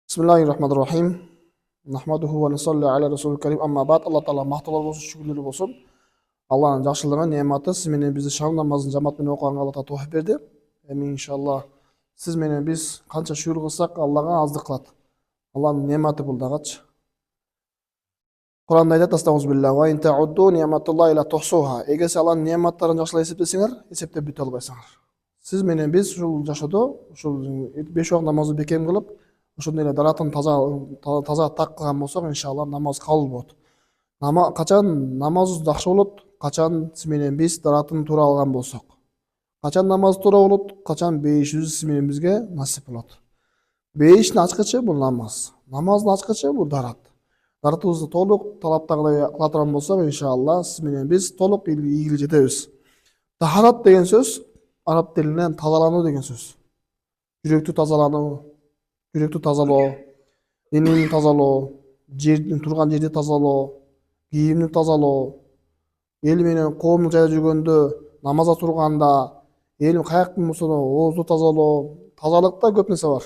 بسم الله الرحمن الرحيم نحمده ونصلي على رسول الكريم أما بعد الله تعالى мақтаулар болсын шүкірлер болсын Аллахның жақсылығы нематы сіз менен бізді шам намазын жаматпен оқығанға Алла тағала тауфиқ берді. Иншалла сіз менен біз қанша шүкір қылсақ Аллаға аздық қылады. Алланың нематы бұл дағатшы. Құранда айтады астағфируллах ва ин таудду ниъматаллахи ла тухсуха. Егер сіз Алланың нематтарын жақсылай есептесеңер, есептеп біте албайсыңар. Сіз менен біз ушул жашоодо ушул 5 уақыт намазды бекем кылып, ошондой эле даратын таза так кылган болсок, иншалла намаз кабыл болот. Качан намаз жакшы болот? Качан сиз менен биз даратын туура алган болсок. Качан намаз туура болот? Качан бейишибиз сиз менен бизге насип болот. Бейиштин ачкычы бул намаз. Намаздын ачкычы бул дарат. Даратыбызды толук талаптагыдай кыла турган болсок, иншалла сиз менен биз толук ийгиликке жетебиз. Тахарат деген сөз араб тилинен тазалануу деген сөз. Жүрөктү тазалоо, денени тазалоо, турган жерди тазалоо, кийимди тазалоо, эл менен коомдук жайда жүргөндө, намазга турганда, эл каяктын болсо оозду тазалоо, тазалыкта көп нерсе бар.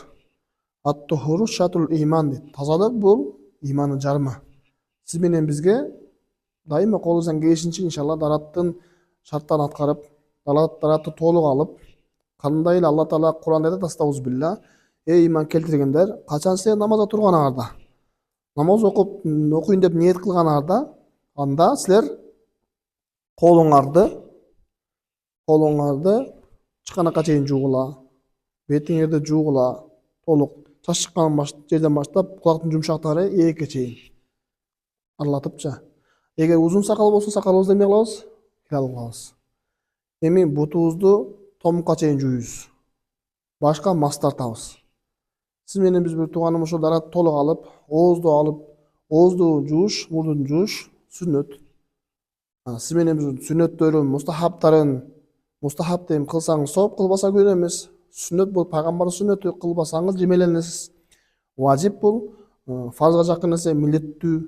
Ат-тухуру шатрул иман дейт. Тазалык бул имандын жарымы. Сиз менен бизге дайыма колуңуздан келишинче иншалла дараттын шарттарын аткарып, даратты толук алып, кандай эле Алла Таала Куранда айтат астагфируллах, эй иман келтиргендер, качан силер намазга турганыңарда, намаз окуйн деп ниет кылганыңарда, анда силер колуңарды чыканакка чейин жуугула, бетиңерди жуугула, толук чач чыккан жерден баштап кулактын жумшактары ээкке чейин аралатыпчы. Эгер узун сакал болсо, сакалыбызды эмне кылабыз? Алып калабыз. Эми бутубузду томукка чейин жууйбуз. Башка мас тартабыз. Сиз менен биз бир тууганым ошол дарат толук алып, оозду жууш, мурдун жууш сүннөт. Сиз менен биз сүннөттөрүн, мустахаб дейм кылсаңыз сооп, кылбаса күнөө эмес. Сүннөт бул пайгамбардын сүннөтү, кылбасаңыз жемеленесиз. Важип бул фарзга жакын нерсе, милдеттүү.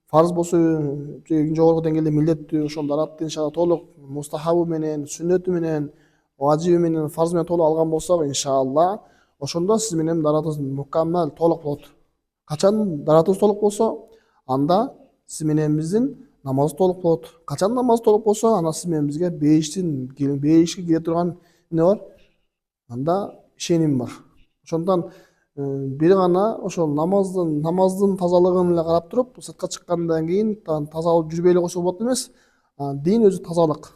Фарз болсо эң жогорку деңгээлде милдеттүү. Ошол даратты иншалла толук мустахабы менен, сүннөтү менен, важиби менен, фарз менен толук алган болсок, иншалла ошондо сиз менен даратыбыз мукаммал толук болот. Качан даратыбыз толук болсо, анда сиз менен биздин намаз толук болот. Качан намаз толук болсо, анда сиз менен бизге бейишке кире турган эмне бар? Анда ишеним бар. Ошондон бир гана ошол намаздын тазалыгын эле карап туруп, сыртка чыккандан кийин таза болуп жүрбөй эле койсо болот эмес. Дин өзү тазалык.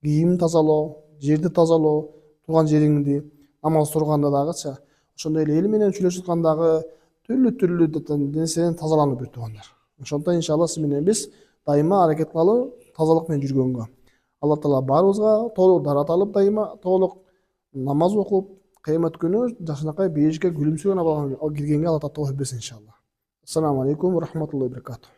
Кийимди тазалоо, жерди тазалоо, турган жериңди, намаз турганда дагычы. Ошондой эле эл менен сүйлөшүп аткандагы түрлүү нерседен тазаланып бир туугандар. Ошондон иншалла сиз менен биз дайыма аракет кылалы тазалык менен жүргөнгө. Алла Таала баарыбызга толук дарат алып, дайыма толук намаз окуп, кыямат күнү жакшынакай бейишке күлүмсүрөгөн абалга киргенге Алла Таала тауфиқ берсин иншалла. Ассаламу алейкум ва рахматуллахи ва баракатух.